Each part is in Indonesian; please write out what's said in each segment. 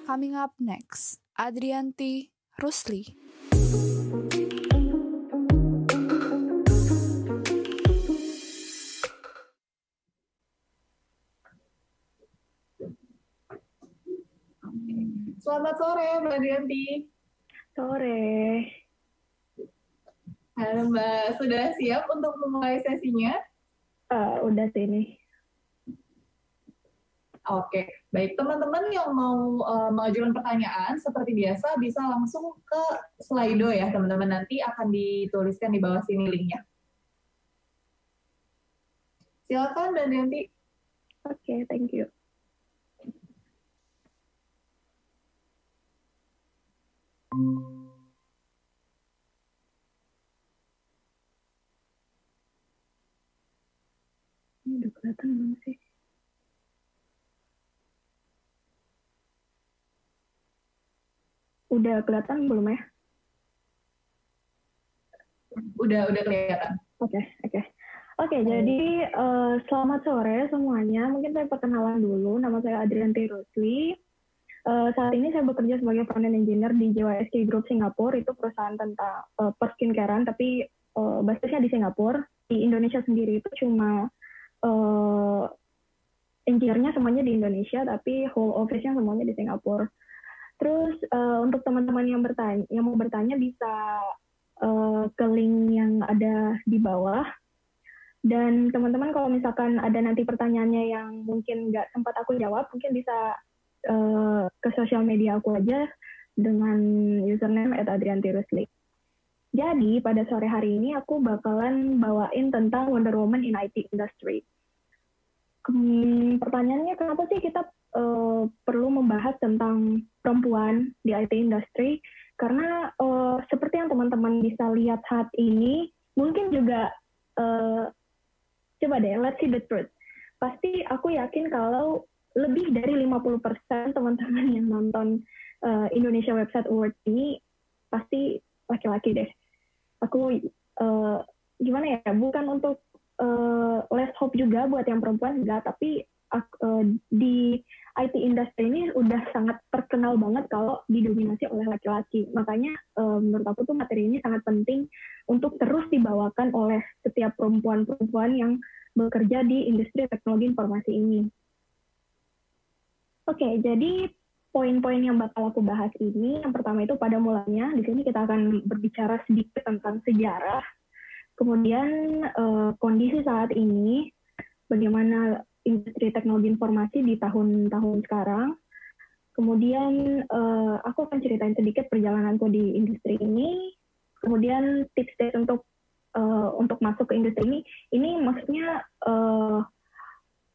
Coming up next, Adrianti Rusli. Selamat sore, Mbak Adrianti. Sore. Halo Mbak, sudah siap untuk memulai sesinya? Udah sih nih. Oke, baik teman-teman yang mau mengajukan pertanyaan seperti biasa bisa langsung ke Slido ya teman-teman, nanti akan dituliskan di bawah sini linknya. Silakan Mbak Adrianti. Oke, thank you. Ini udah kelihatan belum sih? Udah kelihatan belum ya? Udah kelihatan. Oke, jadi selamat sore semuanya. Mungkin saya perkenalan dulu. Nama saya Adrianti Rusli. Saat ini saya bekerja sebagai front-end engineer di JYSK Group Singapura. Itu perusahaan tentang perskincarean, tapi basisnya di Singapura. Di Indonesia sendiri itu cuma engineer-nya semuanya di Indonesia, tapi whole office-nya semuanya di Singapura. Terus untuk teman-teman yang mau bertanya bisa ke link yang ada di bawah. Dan teman-teman kalau misalkan ada nanti pertanyaannya yang mungkin nggak sempat aku jawab, mungkin bisa ke sosial media aku aja dengan username @adriantirusli. Jadi pada sore hari ini aku bakalan bawain tentang Wonder Woman in IT Industry. Pertanyaannya kenapa sih kita perlu membahas tentang perempuan di IT industry? Karena seperti yang teman-teman bisa lihat saat ini, mungkin juga coba deh, let's see the truth. Pasti aku yakin kalau lebih dari 50% teman-teman yang nonton Indonesia Website Award ini pasti laki-laki deh. Aku gimana ya, bukan untuk less hope juga buat yang perempuan, enggak, tapi di IT industry ini udah sangat terkenal banget kalau didominasi oleh laki-laki. Makanya menurut aku tuh materi ini sangat penting untuk terus dibawakan oleh setiap perempuan-perempuan yang bekerja di industri teknologi informasi ini. Oke, jadi poin-poin yang bakal aku bahas ini, yang pertama itu pada mulanya, di sini kita akan berbicara sedikit tentang sejarah, kemudian kondisi saat ini, bagaimana industri teknologi informasi di tahun-tahun sekarang. Kemudian aku akan ceritain sedikit perjalananku di industri ini. Kemudian tips-tips untuk masuk ke industri ini. Ini maksudnya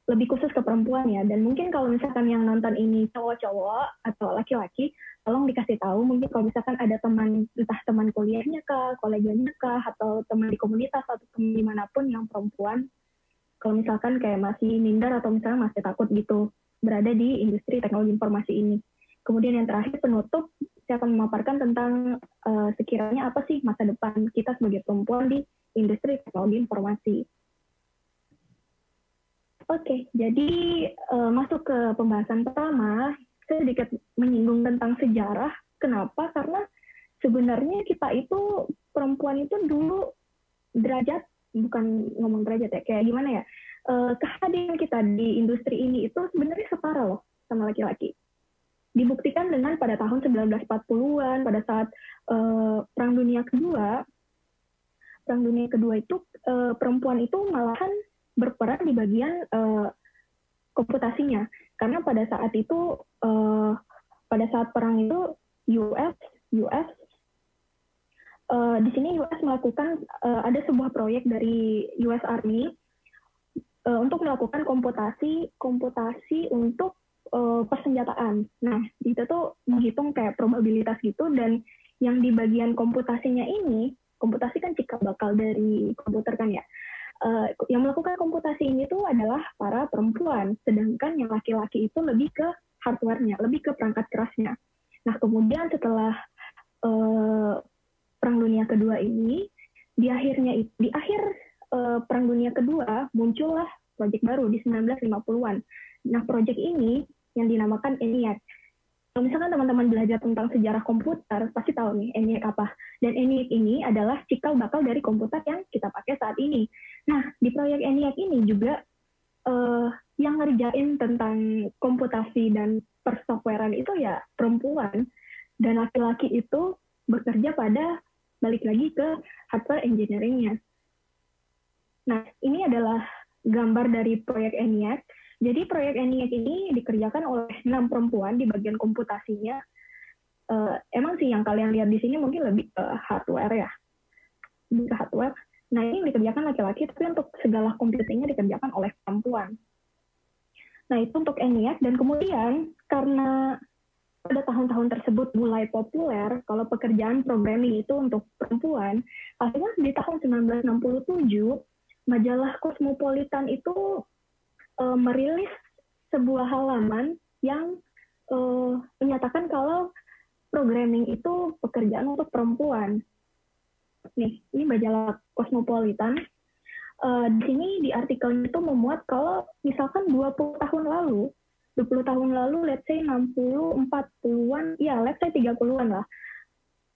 lebih khusus ke perempuan ya. Dan mungkin kalau misalkan yang nonton ini cowok-cowok atau laki-laki, tolong dikasih tahu. Mungkin kalau misalkan ada teman, entah teman kuliahnya kah, koleganya kah, atau teman di komunitas atau teman dimanapun yang perempuan, kalau misalkan kayak masih minder atau misalnya masih takut gitu berada di industri teknologi informasi ini. Kemudian yang terakhir penutup, saya akan memaparkan tentang sekiranya apa sih masa depan kita sebagai perempuan di industri teknologi informasi. Oke, jadi masuk ke pembahasan pertama, saya sedikit menyinggung tentang sejarah. Kenapa? Karena sebenarnya kita itu, perempuan itu dulu derajat, bukan ngomong derajat ya, kayak gimana ya, kehadiran kita di industri ini itu sebenarnya setara loh sama laki-laki. Dibuktikan dengan pada tahun 1940-an, pada saat Perang Dunia Kedua itu perempuan itu malahan berperan di bagian komputasinya. Karena pada saat itu, pada saat perang itu, US di sini US melakukan ada sebuah proyek dari US Army untuk melakukan komputasi untuk persenjataan. Nah, itu tuh menghitung kayak probabilitas gitu, dan yang di bagian komputasinya ini, komputasi kan cikal bakal dari komputer kan ya, yang melakukan komputasi ini tuh adalah para perempuan, sedangkan yang laki-laki itu lebih ke hardware-nya, lebih ke perangkat kerasnya. Nah, kemudian setelah Perang Dunia Kedua ini, di akhir Perang Dunia Kedua muncullah proyek baru di 1950-an. Nah, proyek ini yang dinamakan ENIAC. Kalau misalkan teman-teman belajar tentang sejarah komputer, pasti tahu nih ENIAC apa. Dan ENIAC ini adalah cikal bakal dari komputer yang kita pakai saat ini. Nah, di proyek ENIAC ini juga yang ngerjain tentang komputasi dan persoftwarean itu ya perempuan, dan laki-laki itu bekerja pada balik lagi ke hardware engineering-nya. Nah, ini adalah gambar dari proyek ENIAC. Jadi proyek ENIAC ini dikerjakan oleh 6 perempuan di bagian komputasinya. Emang sih yang kalian lihat di sini mungkin lebih ke hardware ya. Lebih ke hardware. Nah, ini dikerjakan laki-laki, tapi untuk segala computingnya dikerjakan oleh perempuan. Nah, itu untuk ENIAC. Dan kemudian, karena pada tahun-tahun tersebut mulai populer, kalau pekerjaan programming itu untuk perempuan, akhirnya di tahun 1967, majalah Cosmopolitan itu merilis sebuah halaman yang menyatakan kalau programming itu pekerjaan untuk perempuan. Nih, ini majalah Cosmopolitan. Di sini di artikelnya itu memuat kalau misalkan 20 tahun lalu, let's say 60, 40-an, ya let's say 30-an lah,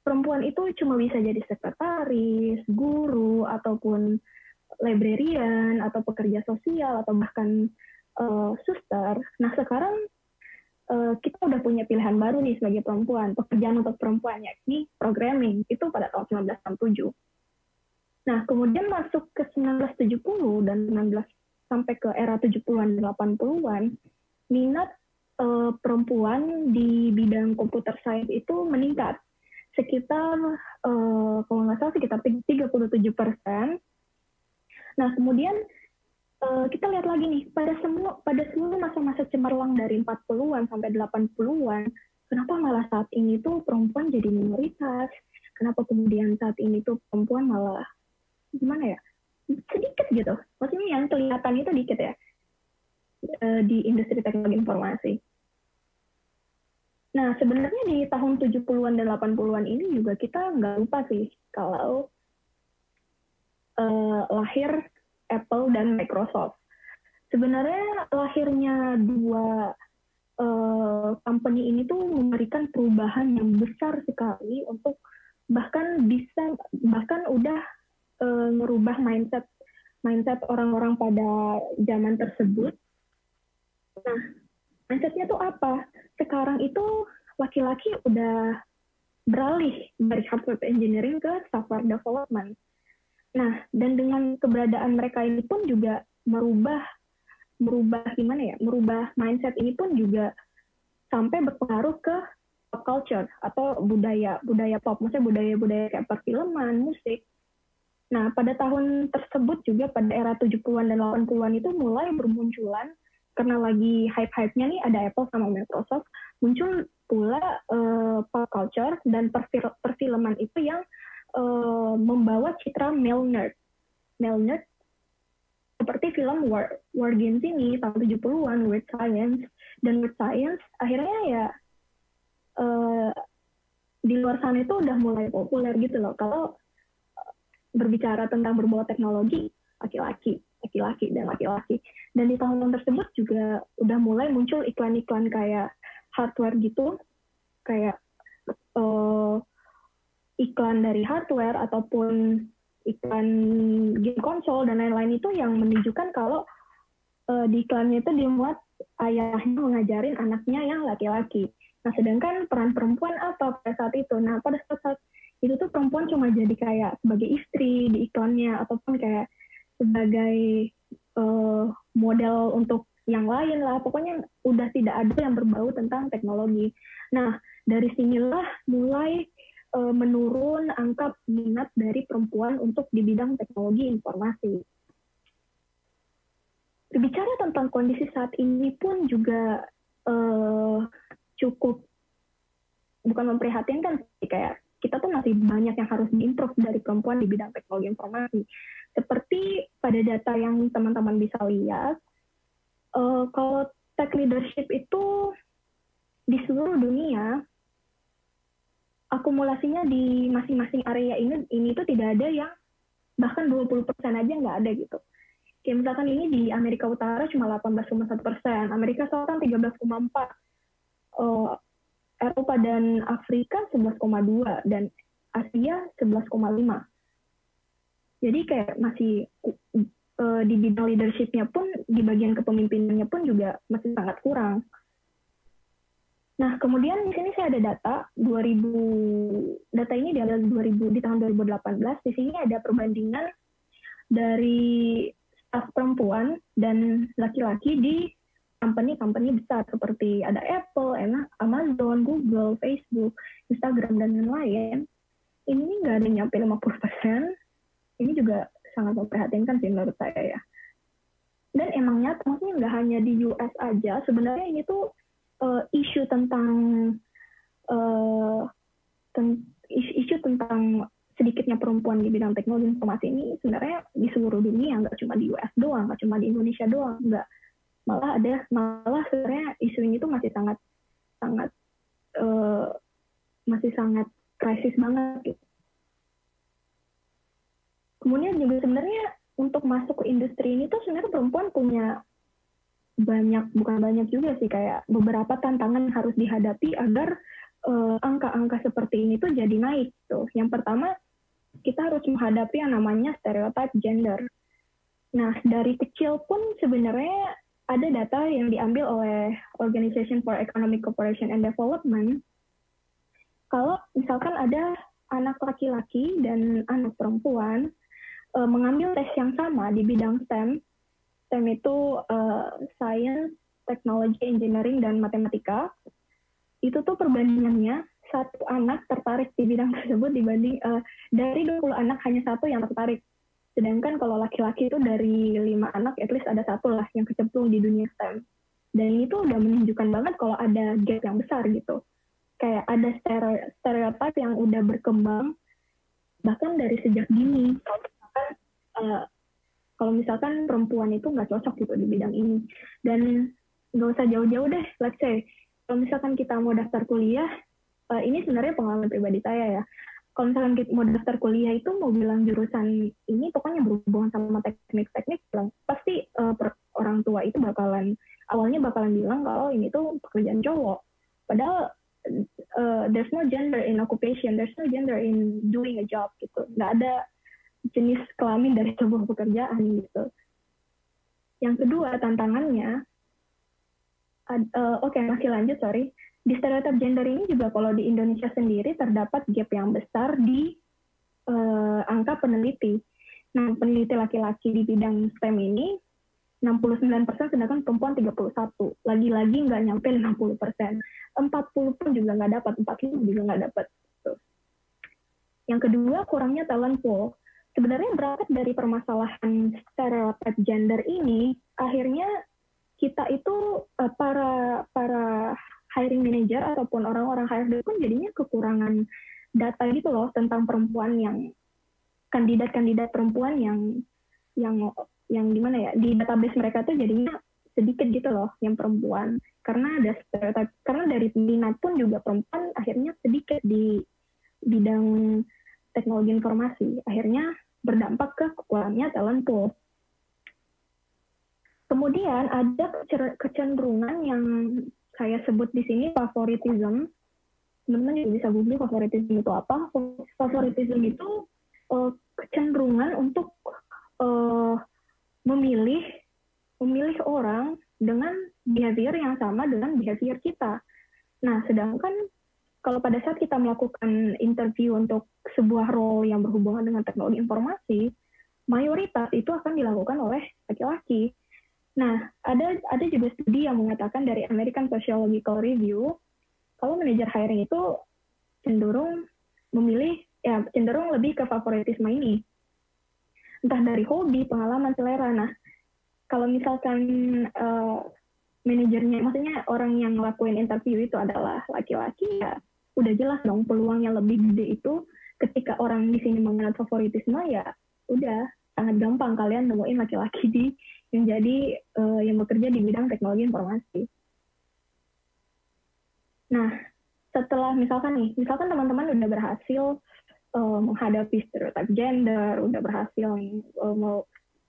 perempuan itu cuma bisa jadi sekretaris, guru, ataupun librarian, atau pekerja sosial, atau bahkan suster. Nah, sekarang kita udah punya pilihan baru nih sebagai perempuan, pekerjaan untuk perempuan, yakni programming, itu pada tahun 1967. Nah, kemudian masuk ke 1970 dan 19 sampai ke era 70-an, 80-an, minat perempuan di bidang computer science itu meningkat. Sekitar, kalau nggak salah, sekitar 37%. Nah, kemudian kita lihat lagi nih, pada seluruh masa-masa cemerlang dari 40-an sampai 80-an, kenapa malah saat ini tuh perempuan jadi minoritas? Kenapa kemudian saat ini tuh perempuan malah, gimana ya, sedikit gitu. Maksudnya yang kelihatan itu dikit ya, di industri teknologi informasi. Nah, sebenarnya di tahun 70-an dan 80-an ini juga kita nggak lupa sih, kalau lahir Apple dan Microsoft. Sebenarnya lahirnya dua company ini tuh memberikan perubahan yang besar sekali untuk bahkan udah ngerubah mindset orang-orang pada zaman tersebut. Nah, mindsetnya tuh apa? Sekarang itu laki-laki udah beralih dari hardware engineering ke software development. Nah, dan dengan keberadaan mereka ini pun juga merubah gimana ya? Merubah mindset ini pun juga sampai berpengaruh ke pop culture atau budaya pop, maksudnya budaya kayak perfilman, musik. Nah, pada tahun tersebut juga pada era 70-an dan 80-an itu mulai bermunculan, karena lagi hype-hype-nya nih ada Apple sama Microsoft, muncul pula pop culture dan perfilman itu yang membawa citra male nerd seperti film War Games ini tahun 70-an, Weird Science, dan Weird Science akhirnya ya di luar sana itu udah mulai populer gitu loh. Kalau berbicara tentang berbau teknologi, laki-laki. Dan di tahun tersebut juga udah mulai muncul iklan-iklan kayak hardware gitu, kayak iklan dari hardware ataupun iklan game konsol dan lain-lain itu yang menunjukkan kalau di iklannya itu dimuat ayahnya mengajarin anaknya yang laki-laki. Nah, sedangkan peran perempuan apa pada saat itu? Nah, pada saat itu tuh perempuan cuma jadi kayak sebagai istri di iklannya, ataupun kayak sebagai model untuk yang lain lah. Pokoknya udah tidak ada yang berbau tentang teknologi. Nah, dari sinilah mulai menurun angka minat dari perempuan untuk di bidang teknologi informasi. Berbicara tentang kondisi saat ini pun juga cukup bukan memprihatinkan sih, kayak kita tuh masih banyak yang harus diimprove dari perempuan di bidang teknologi informasi. Seperti pada data yang teman-teman bisa lihat, kalau tech leadership itu di seluruh dunia, akumulasinya di masing-masing area ini tuh tidak ada yang bahkan 20% aja nggak ada gitu. Kayak misalkan ini di Amerika Utara cuma 18,1%, Amerika Selatan 13,4%, Eropa dan Afrika 11,2%, dan Asia 11,5%. Jadi kayak masih di bidang leadership-nya pun, di bagian kepemimpinannya pun juga masih sangat kurang. Nah, kemudian di sini saya ada data ini diambil di tahun 2018. Di sini ada perbandingan dari staf perempuan dan laki-laki di company-company besar seperti ada Apple, Amazon, Google, Facebook, Instagram, dan lain-lain. Ini nggak ada nyampe 50%. Ini juga sangat memprihatinkan sih menurut saya ya. Dan emangnya maksudnya nggak hanya di US aja, sebenarnya ini tuh isu tentang sedikitnya perempuan di bidang teknologi informasi ini sebenarnya di seluruh dunia, nggak cuma di US doang, nggak cuma di Indonesia doang, nggak. Malah sebenarnya isu ini tuh masih sangat krisis banget gitu. Kemudian juga sebenarnya untuk masuk ke industri ini tuh sebenarnya perempuan punya bukan banyak juga sih, kayak beberapa tantangan harus dihadapi agar angka-angka seperti ini tuh jadi naik tuh. Yang pertama, kita harus menghadapi yang namanya stereotype gender. Nah, dari kecil pun sebenarnya ada data yang diambil oleh Organization for Economic Cooperation and Development. Kalau misalkan ada anak laki-laki dan anak perempuan mengambil tes yang sama di bidang STEM. STEM itu Science, Technology, Engineering, dan Matematika. Itu tuh perbandingannya satu anak tertarik di bidang tersebut dibanding dari 20 anak hanya satu yang tertarik. Sedangkan kalau laki-laki itu dari 5 anak, at least ada satu lah yang kecemplung di dunia STEM. Dan ini tuh udah menunjukkan banget kalau ada gap yang besar gitu. Kayak ada stereotype yang udah berkembang bahkan dari sejak dini. Kalau misalkan perempuan itu nggak cocok gitu di bidang ini. Dan nggak usah jauh-jauh deh, let's say, kalau misalkan kita mau daftar kuliah, ini sebenarnya pengalaman pribadi saya ya. Kalau misalkan kita mau daftar kuliah itu mau bilang jurusan ini pokoknya berhubungan sama teknik-teknik, pasti orang tua itu awalnya bakalan bilang kalau ini tuh pekerjaan cowok. Padahal there's no gender in occupation, there's no gender in doing a job gitu. Nggak ada jenis kelamin dari sebuah pekerjaan gitu. Yang kedua tantangannya, masih lanjut, sorry. Di stereotip gender ini juga kalau di Indonesia sendiri terdapat gap yang besar di angka peneliti. Nah, peneliti laki-laki di bidang STEM ini 69%, sedangkan perempuan 31%. Lagi-lagi nggak nyampe 60%. 40 pun juga nggak dapat, 45 juga nggak dapat. Gitu. Yang kedua, kurangnya talent pool. Sebenarnya berangkat dari permasalahan stereotip gender ini, akhirnya kita itu para hiring manager ataupun orang-orang HRD pun jadinya kekurangan data gitu loh tentang perempuan, yang kandidat-kandidat perempuan yang di mana ya, di database mereka tuh jadinya sedikit gitu loh yang perempuan, karena ada stereotip, karena dari minat pun juga perempuan akhirnya sedikit di bidang teknologi informasi, akhirnya berdampak ke kurangnya talent pool. Kemudian ada kecenderungan yang saya sebut di sini favoritism. Teman-teman juga bisa googling favoritism itu apa. Favoritism itu kecenderungan untuk memilih orang dengan behavior yang sama dengan behavior kita. Nah, sedangkan kalau pada saat kita melakukan interview untuk sebuah role yang berhubungan dengan teknologi informasi, mayoritas itu akan dilakukan oleh laki-laki. Nah, ada juga studi yang mengatakan dari American Sociological Review, kalau manajer hiring itu cenderung lebih ke favoritisme ini. Entah dari hobi, pengalaman, selera. Nah, kalau misalkan manajernya, maksudnya orang yang ngelakuin interview itu adalah laki-laki, ya udah jelas dong peluang yang lebih gede itu ketika orang di sini mengenal favoritisme, ya udah sangat gampang kalian nemuin laki-laki yang bekerja di bidang teknologi informasi. Nah, setelah misalkan teman-teman udah berhasil menghadapi stereotip gender, udah berhasil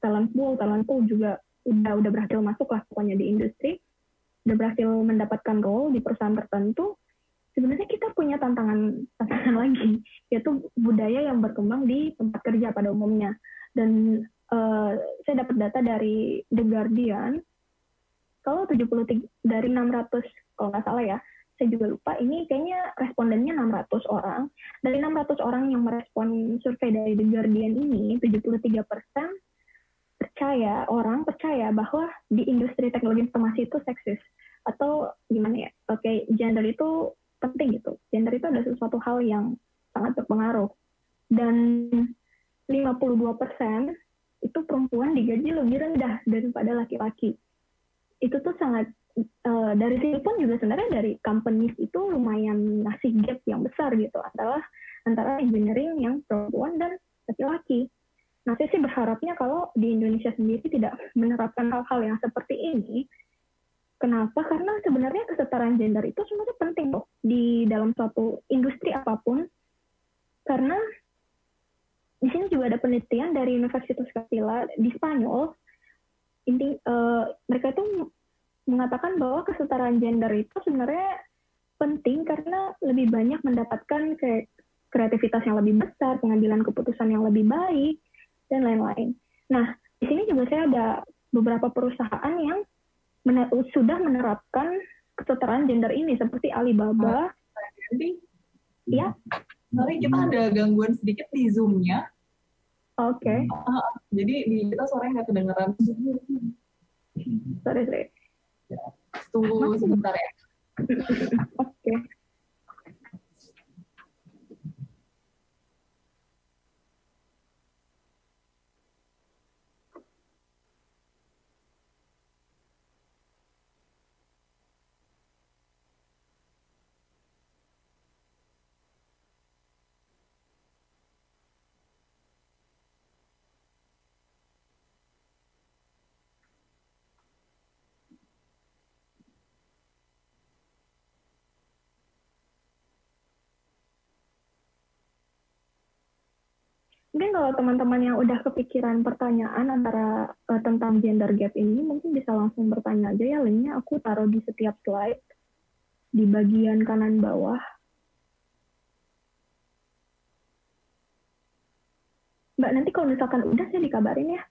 talent pool juga udah berhasil masuk lah pokoknya di industri, udah berhasil mendapatkan role di perusahaan tertentu. Sebenarnya kita punya tantangan lagi, yaitu budaya yang berkembang di tempat kerja pada umumnya. Dan saya dapat data dari The Guardian, kalau 73 dari 600, kalau nggak salah ya, saya juga lupa, ini kayaknya respondennya 600 orang. Dari 600 orang yang merespon survei dari The Guardian ini, 73% percaya bahwa di industri teknologi informasi itu seksis. Atau gimana ya, oke, gender itu penting gitu. Gender itu ada sesuatu hal yang sangat berpengaruh. Dan 52% itu perempuan digaji lebih rendah daripada laki-laki. Itu tuh sangat, dari sini pun juga sebenarnya dari companies itu lumayan ngasih gap yang besar gitu antara engineering yang perempuan dan laki-laki. Nah, saya sih berharapnya kalau di Indonesia sendiri tidak menerapkan hal-hal yang seperti ini. Kenapa? Karena sebenarnya kesetaraan gender itu sebenarnya penting loh di dalam suatu industri apapun. Karena di sini juga ada penelitian dari Universitas Castilla di Spanyol. Mereka itu mengatakan bahwa kesetaraan gender itu sebenarnya penting karena lebih banyak mendapatkan kreativitas yang lebih besar, pengambilan keputusan yang lebih baik, dan lain-lain. Nah, di sini juga saya ada beberapa perusahaan yang sudah menerapkan kesetaraan gender ini, seperti Alibaba. Jadi, ya. Mari kita ada gangguan sedikit di Zoom-nya. Oke. Jadi kita suaranya nggak kedengeran. Sorry. Tunggu sebentar ya. Oke. Mungkin kalau teman-teman yang udah kepikiran pertanyaan antara tentang gender gap ini, mungkin bisa langsung bertanya aja ya, linknya aku taruh di setiap slide, di bagian kanan bawah. Mbak, nanti kalau misalkan udah, saya dikabarin ya.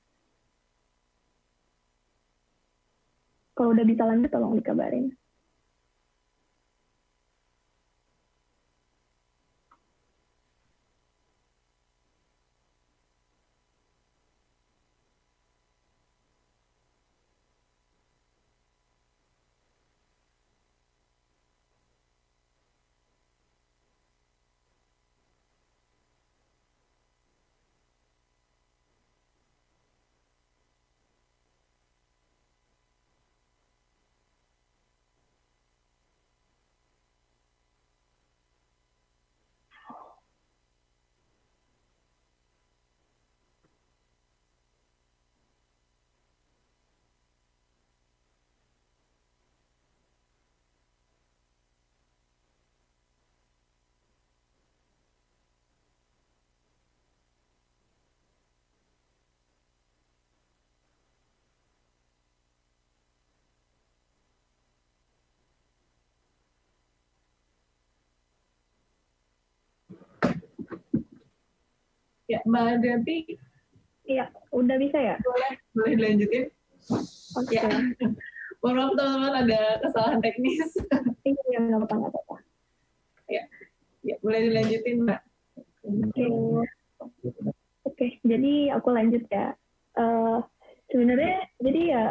Kalau udah bisa lanjut, tolong dikabarin. Ya, Mbak Adrianti. Iya, udah bisa ya? Boleh dilanjutin? Oke. Ya. Mohon maaf teman-teman, ada kesalahan teknis. Iya, nggak apa-apa. Ya, boleh dilanjutin, Mbak. Oke, jadi aku lanjut ya. Sebenarnya, jadi ya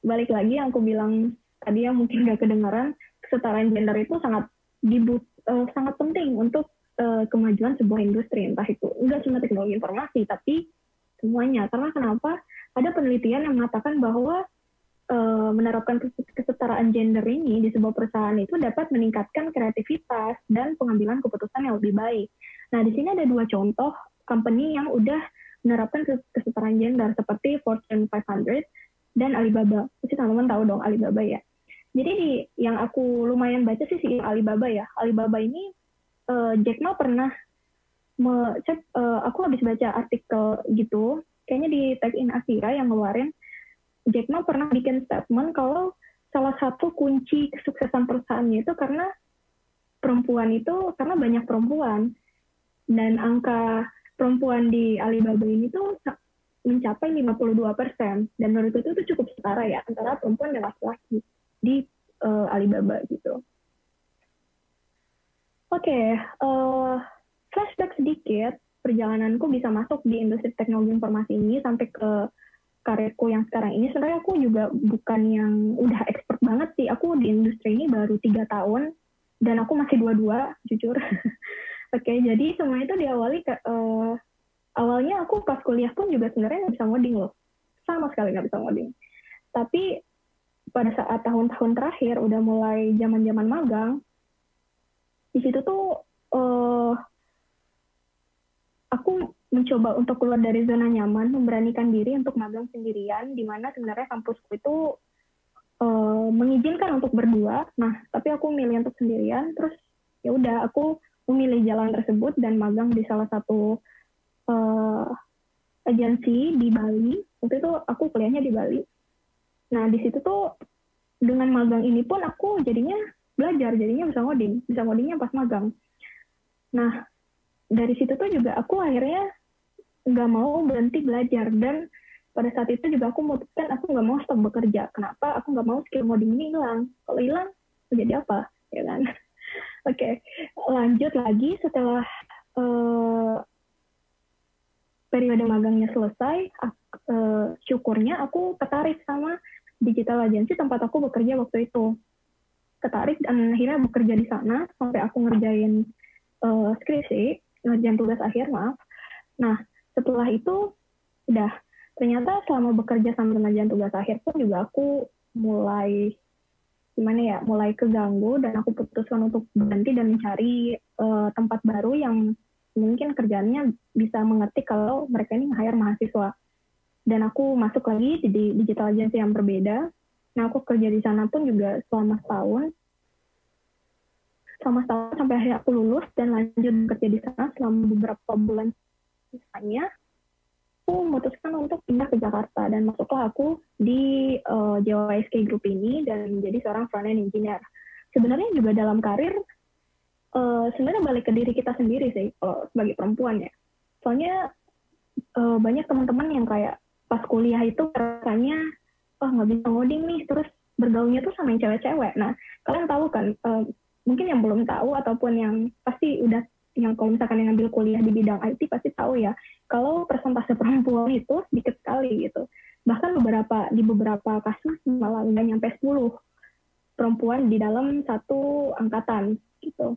balik lagi yang aku bilang tadi yang mungkin nggak kedengaran, kesetaraan gender itu sangat penting untuk kemajuan sebuah industri, entah itu enggak cuma teknologi informasi, tapi semuanya. Karena kenapa? Ada penelitian yang mengatakan bahwa menerapkan kesetaraan gender ini di sebuah perusahaan itu dapat meningkatkan kreativitas dan pengambilan keputusan yang lebih baik. Nah, di sini ada 2 contoh company yang udah menerapkan kesetaraan gender seperti Fortune 500 dan Alibaba. Pasti teman-teman tahu dong Alibaba ya. Jadi yang aku lumayan baca sih si Alibaba ya. Alibaba ini Jack Ma pernah aku habis baca artikel gitu, kayaknya di Tech in Asia yang ngeluarin, Jack Ma pernah bikin statement kalau salah satu kunci kesuksesan perusahaannya itu karena banyak perempuan, dan angka perempuan di Alibaba ini tuh mencapai 52%, dan menurut itu cukup setara ya antara perempuan dan laki-laki di Alibaba gitu. Oke, flashback sedikit perjalananku bisa masuk di industri teknologi informasi ini sampai ke karirku yang sekarang ini. Sebenarnya aku juga bukan yang udah expert banget sih, aku di industri ini baru 3 tahun dan aku masih 22 jujur. Oke, jadi semua itu diawali awalnya aku pas kuliah pun juga sebenarnya nggak bisa ngoding loh, sama sekali nggak bisa ngoding. Tapi pada saat tahun-tahun terakhir udah mulai zaman-zaman magang, di situ tuh aku mencoba untuk keluar dari zona nyaman, memberanikan diri untuk magang sendirian, di mana sebenarnya kampusku itu mengizinkan untuk berdua. Nah, tapi aku milih untuk sendirian. Terus ya udah, aku memilih jalan tersebut dan magang di salah satu agensi di Bali. Waktu itu aku kuliahnya di Bali. Nah, di situ tuh dengan magang ini pun aku jadinya belajar, jadinya bisa ngodingnya pas magang. Nah, dari situ tuh juga aku akhirnya nggak mau berhenti belajar, dan pada saat itu juga aku memutuskan aku nggak mau stop bekerja. Kenapa? Aku nggak mau skill ngoding ini hilang. Kalau hilang, jadi apa? Ya kan? Oke, lanjut lagi setelah periode magangnya selesai, syukurnya aku ketarik sama digital agency tempat aku bekerja waktu itu. Ketarik dan akhirnya bekerja di sana sampai aku ngerjain ngerjain tugas akhir, maaf. Nah, setelah itu udah, ternyata selama bekerja sambil ngerjain tugas akhir pun juga aku mulai keganggu, dan aku putuskan untuk berhenti dan mencari tempat baru yang mungkin kerjaannya bisa mengerti kalau mereka ini nge-hire mahasiswa. Dan aku masuk lagi di digital agency yang berbeda. Nah, aku kerja di sana pun juga selama setahun sampai akhirnya aku lulus dan lanjut bekerja di sana selama beberapa bulan. Sisanya aku memutuskan untuk pindah ke Jakarta dan masuklah aku di JYSK Group ini dan menjadi seorang front-end engineer. Sebenarnya juga dalam karir sebenarnya balik ke diri kita sendiri sih kalau sebagai perempuan ya. Soalnya banyak teman-teman yang kayak pas kuliah itu rasanya nggak bisa ngoding nih, terus bergaulnya tuh sama yang cewek-cewek. Nah, kalian tahu kan, mungkin yang belum tahu ataupun yang pasti udah, yang kalau misalkan yang ngambil kuliah di bidang IT pasti tahu ya, kalau persentase perempuan itu sedikit sekali gitu. Bahkan di beberapa kasus malah nggak nyampe 10 perempuan di dalam satu angkatan gitu.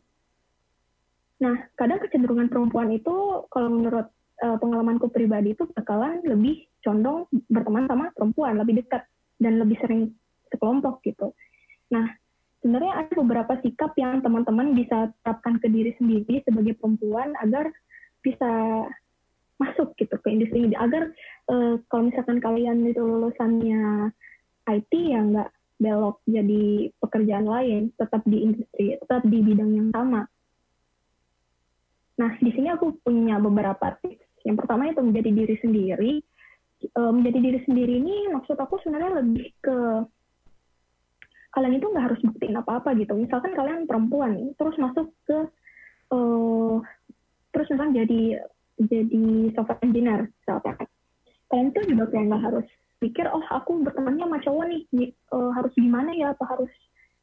Nah, kadang kecenderungan perempuan itu kalau menurut pengalamanku pribadi itu bakalan lebih condong berteman sama perempuan, lebih dekat dan lebih sering sekelompok gitu. Nah, sebenarnya ada beberapa sikap yang teman-teman bisa terapkan ke diri sendiri sebagai perempuan agar bisa masuk gitu ke industri ini. Agar kalau misalkan kalian itu lulusannya IT ya nggak belok jadi pekerjaan lain, tetap di industri, tetap di bidang yang sama. Nah, di sini aku punya beberapa tips. Yang pertama itu menjadi diri sendiri. Menjadi diri sendiri ini maksud aku sebenarnya lebih ke kalian itu nggak harus buktiin apa-apa gitu. Misalkan kalian perempuan nih, terus masuk ke terus misalkan jadi software engineer, misalkan. Kalian tuh juga kayak nggak harus pikir, aku bertemannya sama cowok nih, harus gimana ya, atau harus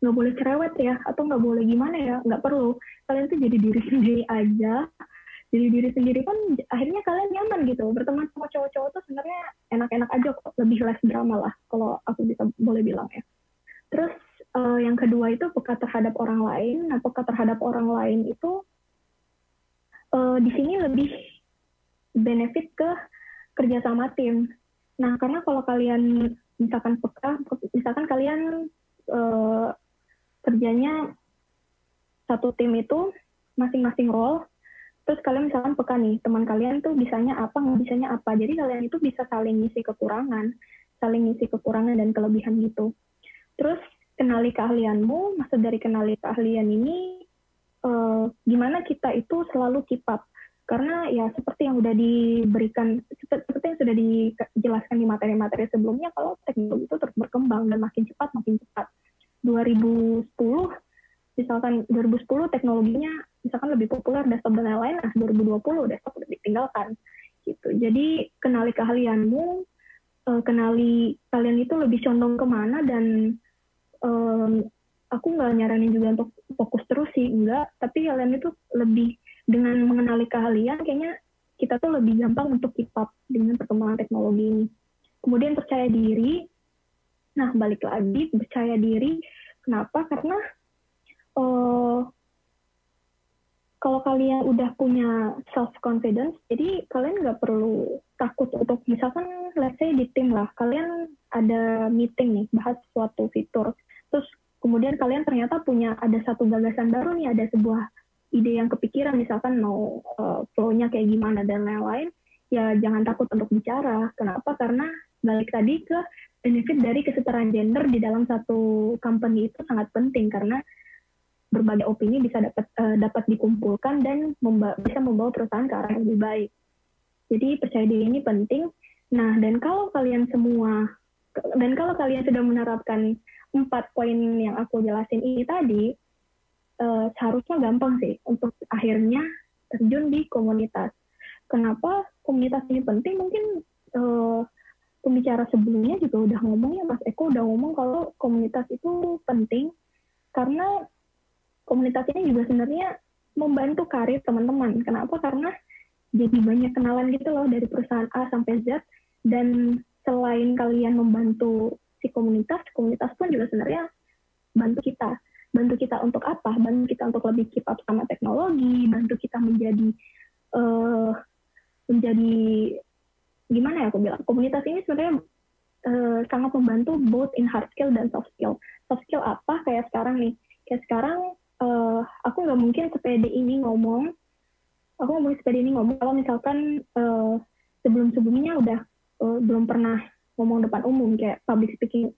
nggak boleh cerewet ya, atau nggak boleh gimana ya, nggak perlu. Kalian tuh jadi diri sendiri aja. Jadi diri sendiri kan akhirnya kalian nyaman gitu. Berteman sama cowok-cowok tuh sebenarnya enak-enak aja kok, lebih less drama lah kalau aku bisa boleh bilang ya. Terus yang kedua itu peka terhadap orang lain. Nah, peka terhadap orang lain itu di sini lebih benefit ke kerja sama tim. Nah, karena kalau kalian misalkan peka, misalkan kalian kerjanya satu tim itu masing-masing role, terus kalian misalkan peka nih, teman kalian tuh bisanya apa, nggak bisanya apa. Jadi kalian itu bisa saling ngisi kekurangan dan kelebihan gitu. Terus kenali keahlianmu. Maksud dari kenali keahlian ini, gimana kita itu selalu keep up Karena ya seperti yang sudah sudah dijelaskan di materi-materi sebelumnya, kalau teknologi itu terus berkembang dan makin cepat. 2010 misalkan 2010 teknologinya misalkan lebih populer desktop dan lain-lain, nah 2020 desktop udah ditinggalkan gitu. Jadi kenali keahlianmu, kenali kalian itu lebih condong kemana, dan aku nggak nyaranin juga untuk fokus terus sih, enggak, tapi kalian itu lebih dengan mengenali keahlian, kayaknya kita tuh lebih gampang untuk keep up dengan perkembangan teknologi ini. Kemudian percaya diri. Nah, balik lagi, percaya diri. Kenapa? Karena kalau kalian udah punya self-confidence, jadi kalian nggak perlu takut untuk, misalkan, let's say di tim lah, kalian ada meeting nih, bahas suatu fitur. Terus kemudian kalian ternyata ada satu gagasan baru nih, ada sebuah ide yang kepikiran, misalkan mau flow-nya kayak gimana dan lain-lain, ya jangan takut untuk bicara. Kenapa? Karena balik tadi ke benefit dari kesetaraan gender di dalam satu company itu sangat penting, karena berbagai opini bisa dapat dikumpulkan dan bisa membawa perusahaan ke arah yang lebih baik. Jadi percaya diri ini penting. Nah, dan kalau kalian sudah menerapkan 4 poin yang aku jelasin ini tadi, seharusnya gampang sih untuk akhirnya terjun di komunitas. Kenapa komunitas ini penting? Mungkin pembicara sebelumnya juga udah ngomong ya, Mas Eko udah ngomong kalau komunitas itu penting, karena komunitas ini juga sebenarnya membantu karir teman-teman. Kenapa? Karena jadi banyak kenalan gitu loh dari perusahaan A sampai Z, dan selain kalian membantu si komunitas pun juga sebenarnya bantu kita. Bantu kita untuk apa? Bantu kita untuk lebih keep up sama teknologi, bantu kita menjadi gimana ya aku bilang, komunitas ini sebenarnya sangat membantu both in hard skill dan soft skill. Soft skill apa? Kayak sekarang aku nggak mungkin sepede ini ngomong kalau misalkan sebelumnya udah belum pernah ngomong depan umum, kayak public speaking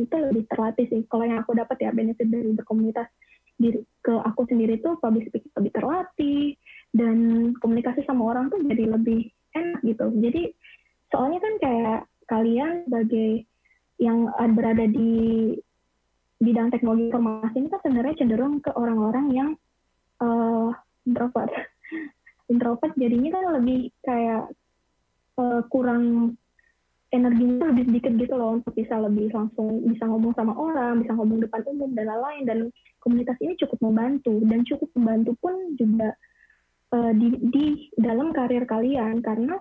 itu lebih terlatih sih. Kalau yang aku dapat ya benefit dari berkomunitas ke aku sendiri tuh, public speaking lebih terlatih dan komunikasi sama orang tuh jadi lebih enak gitu. Jadi soalnya kan kayak kalian sebagai yang berada di bidang teknologi informasi ini kan sebenarnya cenderung ke orang-orang yang introvert, jadinya kan lebih kayak kurang, energinya tuh lebih sedikit gitu loh untuk bisa lebih langsung bisa ngomong sama orang, bisa ngomong depan umum dan lain-lain. Dan komunitas ini cukup membantu pun juga di dalam karir kalian, karena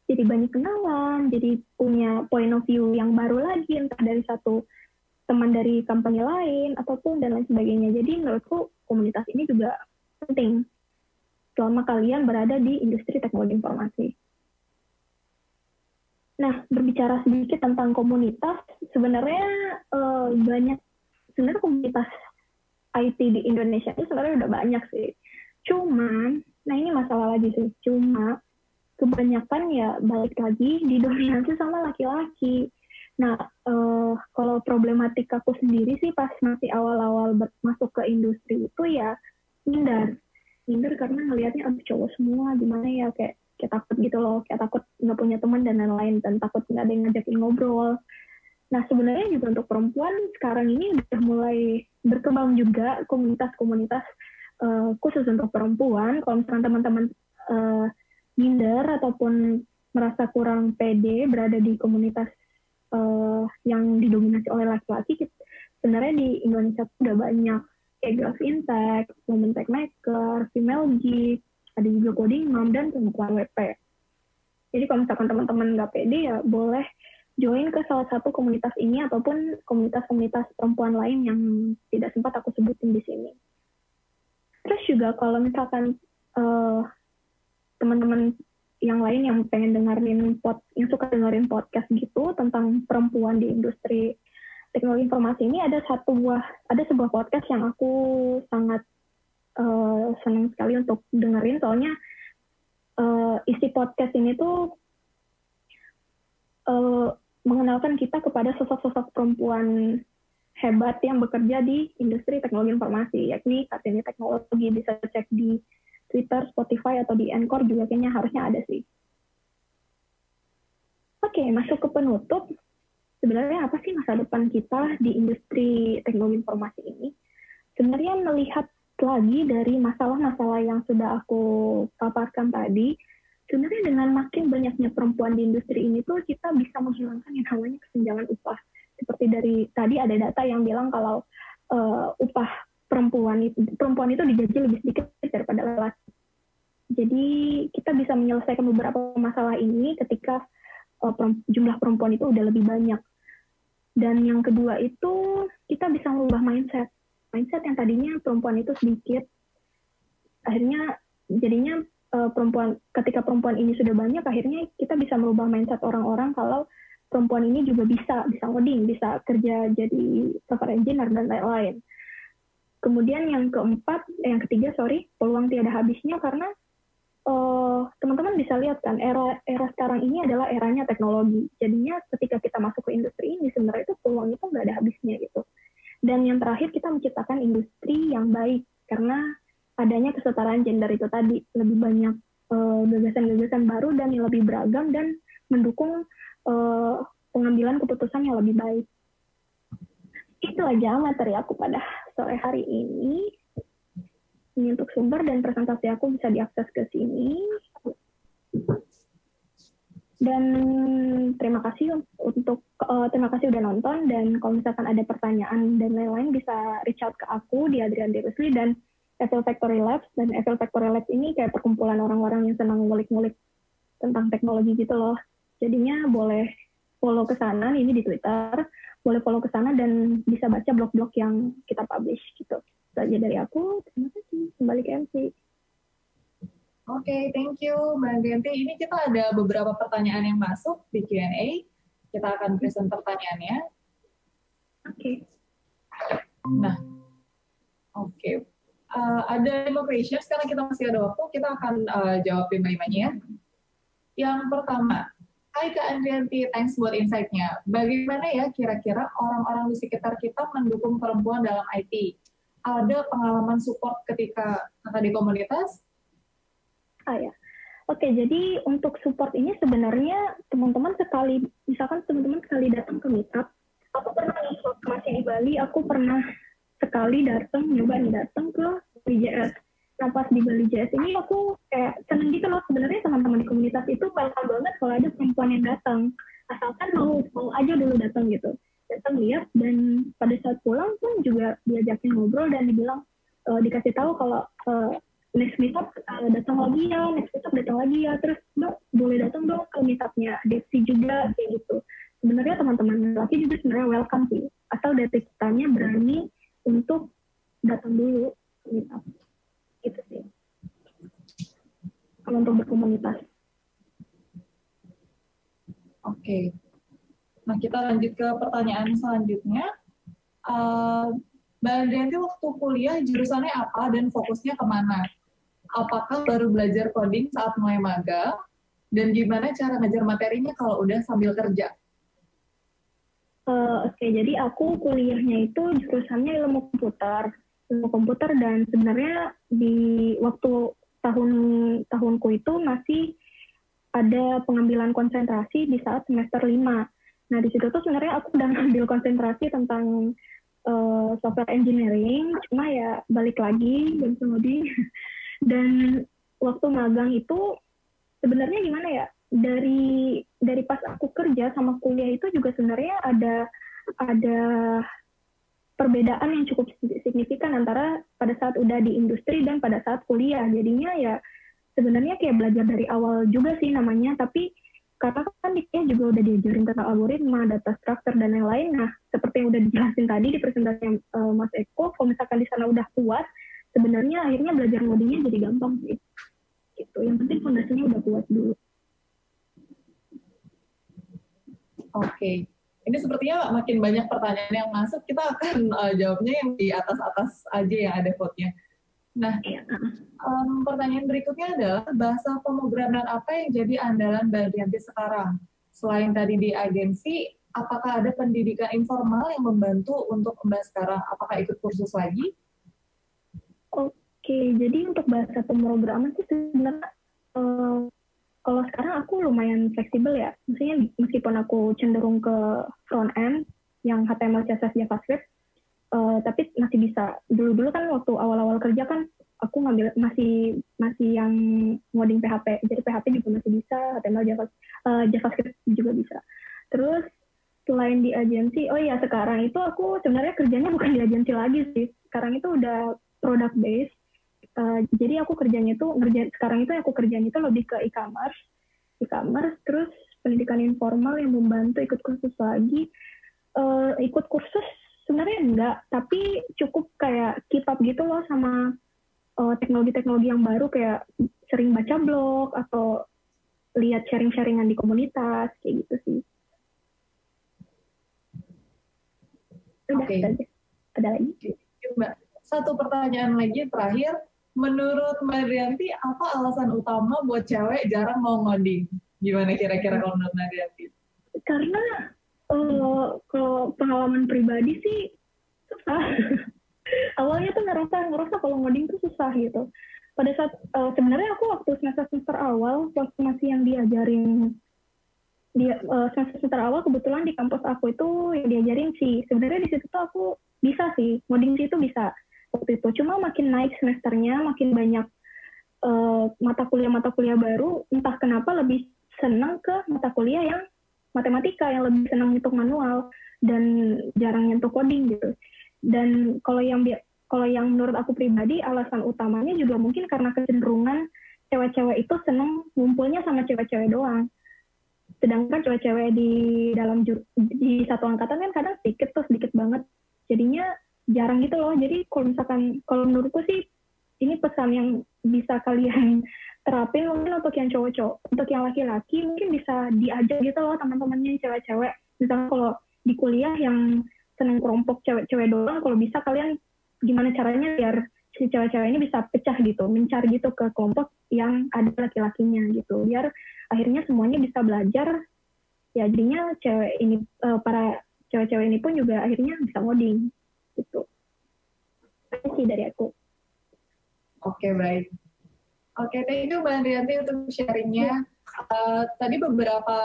jadi banyak kenalan, jadi punya point of view yang baru lagi, entah dari satu teman dari company lain ataupun dan lain sebagainya. Jadi menurutku komunitas ini juga penting selama kalian berada di industri teknologi informasi. Nah, berbicara sedikit tentang komunitas, sebenarnya sebenarnya komunitas IT di Indonesia itu sebenarnya udah banyak sih. Cuman, nah ini masalah lagi sih, cuma kebanyakan ya balik lagi didominasi sama laki-laki. Nah, kalau problematik aku sendiri sih pas masih awal-awal masuk ke industri itu ya minder karena ngelihatnya cowok semua, gimana ya, kayak takut gitu loh, kayak takut nggak punya teman dan lain-lain, dan takut nggak ada yang ngajakin ngobrol. Nah, sebenarnya juga untuk perempuan sekarang ini udah mulai berkembang juga komunitas-komunitas khusus untuk perempuan. Kalau misalkan teman-teman minder ataupun merasa kurang pede berada di komunitas yang didominasi oleh laki-laki, sebenarnya di Indonesia udah banyak kayak Girls in Tech, Women Tech Maker, Female Geek, ada juga Coding Mom, dan pengetahuan WP. Jadi kalau misalkan teman-teman nggak pede ya boleh join ke salah satu komunitas ini ataupun komunitas-komunitas perempuan lain yang tidak sempat aku sebutin di sini. Terus juga kalau misalkan teman-teman yang lain yang pengen yang suka dengerin podcast gitu tentang perempuan di industri teknologi informasi ini, ada sebuah podcast yang aku sangat senang sekali untuk dengerin, soalnya isi podcast ini tuh mengenalkan kita kepada sosok-sosok perempuan hebat yang bekerja di industri teknologi informasi, yakni Kartini Teknologi. Bisa cek di Twitter, Spotify, atau di Anchor juga kayaknya harusnya ada sih. Oke, masuk ke penutup. Sebenarnya apa sih masa depan kita di industri teknologi informasi ini? Sebenarnya melihat lagi dari masalah-masalah yang sudah aku paparkan tadi, sebenarnya dengan makin banyaknya perempuan di industri ini tuh kita bisa menghilangkan yang namanya kesenjangan upah. Seperti dari tadi ada data yang bilang kalau upah perempuan itu digaji lebih sedikit daripada lelaki. Jadi kita bisa menyelesaikan beberapa masalah ini ketika jumlah perempuan itu udah lebih banyak. Dan yang kedua itu kita bisa mengubah mindset yang tadinya perempuan itu sedikit, akhirnya jadinya ketika perempuan ini sudah banyak, akhirnya kita bisa merubah mindset orang-orang kalau perempuan ini juga bisa ngoding, bisa kerja jadi software engineer dan lain-lain. Kemudian yang ketiga, peluang tiada habisnya, karena teman-teman bisa lihat kan, era sekarang ini adalah eranya teknologi. Jadinya ketika kita masuk ke industri ini, sebenarnya itu peluang itu nggak ada habisnya gitu. Dan yang terakhir, kita menciptakan industri yang baik, karena adanya kesetaraan gender itu tadi, lebih banyak gagasan-gagasan baru dan yang lebih beragam, dan mendukung pengambilan keputusan yang lebih baik. Itu aja materi aku pada sore hari ini. Ini untuk sumber dan presentasi aku bisa diakses ke sini. Dan terima kasih udah nonton, dan kalau misalkan ada pertanyaan dan lain-lain bisa reach out ke aku di Adrianti Rusli dan Eiffel Factory Labs. Dan Eiffel Factory Labs ini kayak perkumpulan orang-orang yang senang ngulik-ngulik tentang teknologi gitu loh. Jadinya boleh follow ke sana, ini di Twitter, boleh follow ke sana dan bisa baca blog-blog yang kita publish gitu. Itu aja dari aku, terima kasih. Kembali ke MC. Oke, thank you Mbak Genti. Ini kita ada beberapa pertanyaan yang masuk di Q&A. Kita akan present pertanyaannya. Oke. Nah, oke. Ada 5 questions, karena kita masih ada waktu, kita akan jawab 5-5-nya ya. Yang pertama, hai Kak Andrianti, thanks buat insight-nya. Bagaimana ya kira-kira orang-orang di sekitar kita mendukung perempuan dalam IT? Ada pengalaman support ketika kakak di komunitas? Ya. Oke, jadi untuk support ini sebenarnya misalkan teman-teman sekali datang ke meetup, aku pernah waktu masih di Bali, aku pernah sekali nyoba datang ke Bali JS. Nah, pas di Bali JS ini aku kayak seneng gitu loh, sebenarnya teman-teman di komunitas itu welcome banget kalau ada perempuan yang datang, asalkan mau aja dulu datang gitu, datang lihat, dan pada saat pulang pun juga diajakin ngobrol dan dibilang dikasih tahu kalau next meetup datang lagi ya, terus dong boleh datang dong ke meetupnya Desi juga kayak gitu. Sebenarnya teman-teman laki juga sebenarnya welcome sih, asal dari kitanya berani untuk datang dulu ke meetup gitu sih kalau untuk berkomunitas. Oke. Nah, kita lanjut ke pertanyaan selanjutnya. Mbak Andrianti waktu kuliah jurusannya apa dan fokusnya kemana? Apakah baru belajar coding saat mulai magang? Dan gimana cara ngajar materinya kalau udah sambil kerja? Oke, jadi aku kuliahnya itu jurusannya ilmu komputer, dan sebenarnya di waktu tahunku itu masih ada pengambilan konsentrasi di saat semester 5. Nah, di situ tuh sebenarnya aku udah ngambil konsentrasi tentang software engineering, cuma ya balik lagi dan ngoding. Dan waktu magang itu sebenarnya gimana ya, dari pas aku kerja sama kuliah itu juga sebenarnya ada perbedaan yang cukup signifikan antara pada saat udah di industri dan pada saat kuliah. Jadinya ya sebenarnya kayak belajar dari awal juga sih namanya, tapi karena kan dia juga udah diajarin tentang algoritma, data structure, dan lain-lain. Nah, seperti yang udah dijelasin tadi di presentasi Mas Eko, kalau misalkan di sana udah kuat, sebenarnya akhirnya belajar ngodingnya jadi gampang sih. Gitu. Yang penting fondasinya udah kuat dulu. Oke. Ini sepertinya makin banyak pertanyaan yang masuk, kita akan jawabnya yang di atas-atas aja yang ada vote-nya. Nah, pertanyaan berikutnya adalah bahasa pemrograman apa yang jadi andalan Mbak Andrianti sekarang? Selain tadi di agensi, apakah ada pendidikan informal yang membantu untuk Mbak sekarang? Apakah ikut kursus lagi? jadi untuk bahasa pemrograman sih sebenarnya kalau sekarang aku lumayan fleksibel ya. Maksudnya meskipun aku cenderung ke front end yang HTML, CSS, JavaScript, tapi masih bisa. Dulu kan waktu awal-awal kerja kan aku ngambil masih yang ngoding PHP. Jadi PHP juga masih bisa, HTML, JavaScript juga bisa. Terus selain di agensi, oh ya sekarang itu aku sebenarnya kerjanya bukan di agensi lagi sih. Sekarang itu udah product based. Jadi aku kerjanya itu sekarang itu aku kerjanya itu lebih ke e-commerce, terus pendidikan informal yang membantu ikut kursus lagi. Ikut kursus sebenarnya enggak, tapi cukup kayak keep up gitu loh sama teknologi-teknologi yang baru, kayak sering baca blog atau lihat sharing-sharingan di komunitas kayak gitu sih. Udah, Oke. ada lagi? Mbak, satu pertanyaan lagi terakhir. Menurut Mbak Adrianti, apa alasan utama buat cewek jarang mau ngoding? Gimana kira-kira kalau menurut Mbak Adrianti? Karena kalau pengalaman pribadi sih susah. Awalnya tuh ngerasa kalau ngoding tuh susah gitu. Pada saat sebenarnya aku waktu semester awal, waktu masih yang diajarin semester awal, kebetulan di kampus aku itu yang diajarin sih. Sebenarnya di situ tuh aku bisa sih, ngoding sih itu bisa waktu itu. Cuma makin naik semesternya, makin banyak mata kuliah baru, entah kenapa lebih senang ke mata kuliah yang matematika, yang lebih senang ngitung manual dan jarang nyentuh coding gitu. Dan kalau yang menurut aku pribadi, alasan utamanya juga mungkin karena kecenderungan cewek-cewek itu senang ngumpulnya sama cewek-cewek doang. Sedangkan cewek-cewek di satu angkatan kan kadang sedikit banget. Jadinya jarang gitu loh. Jadi kalau menurutku sih ini pesan yang bisa kalian terapin mungkin untuk yang cowok-cowok. Untuk yang laki-laki mungkin bisa diajak gitu loh teman-temannya cewek-cewek. Misalnya kalau di kuliah yang senang kelompok cewek-cewek doang, kalau bisa kalian gimana caranya biar si cewek-cewek ini bisa pecah gitu, mencari gitu ke kelompok yang ada laki-lakinya gitu. Biar akhirnya semuanya bisa belajar. Ya jadinya para cewek-cewek ini pun juga akhirnya bisa ngoding gitu. Itu sih dari aku. Oke, baik. Oke, thank you Mbak Andrianti untuk sharingnya. Tadi beberapa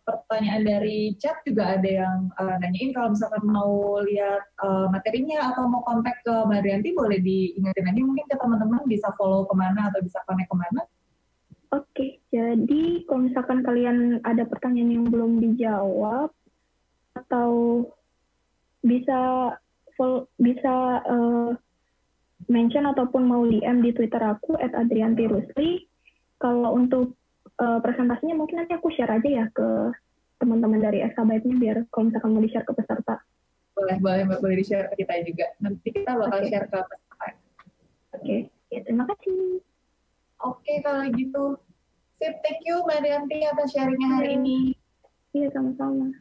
pertanyaan dari chat juga ada yang nanyain kalau misalkan mau lihat materinya atau mau kontak ke Mbak Andrianti, boleh diingetin aja mungkin ke teman-teman bisa follow kemana atau bisa connect kemana. Oke, jadi kalau misalkan kalian ada pertanyaan yang belum dijawab atau bisa mention ataupun mau DM di Twitter aku @adriantirusli. Kalau untuk presentasinya mungkin nanti aku share aja ya ke teman-teman dari SKBIT-nya biar kalau misalkan mau di-share ke peserta. Boleh di-share ke kita juga. Nanti kita bakal share ke peserta. Oke, ya terima kasih. Oke, kalau gitu. Sip, thank you Mbak Adrianti atas sharingnya hari ini. Iya, sama-sama.